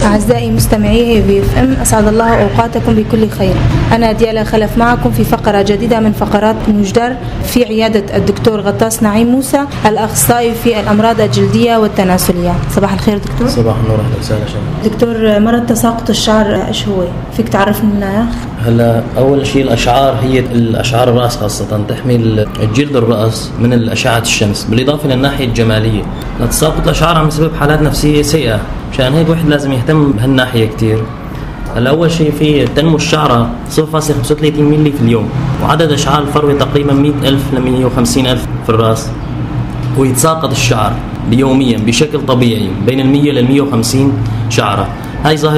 أعزائي مستمعي VFM، أسعد الله أوقاتكم بكل خير. أنا ديالا خلف معكم في فقرة جديدة من فقرات نجدر في عيادة الدكتور غطاس نعيم موسى، الأخصائي في الأمراض الجلدية والتناسلية. صباح الخير دكتور. صباح النور، أهلا وسهلا. دكتور، مرض تساقط الشعر إيش هو؟ فيك تعرفنا إياه؟ هلا أول شيء الأشعار هي الأشعار الرأس خاصة تحمي الجلد الرأس من الأشعة الشمس، بالإضافة للناحية الجمالية. تساقط الأشعار عم يسبب حالات نفسية سيئة، مشان هيك واحد لازم يهتم بهالناحية كتير. هلا أول شيء في تنمو الشعرة 0.35 ملي في اليوم، وعدد أشعار الفروة تقريبا 100,000 ل 150,000 في الرأس. ويتساقط الشعر يوميا بشكل طبيعي بين 100 ل 150 شعرة. هاي ظاهرة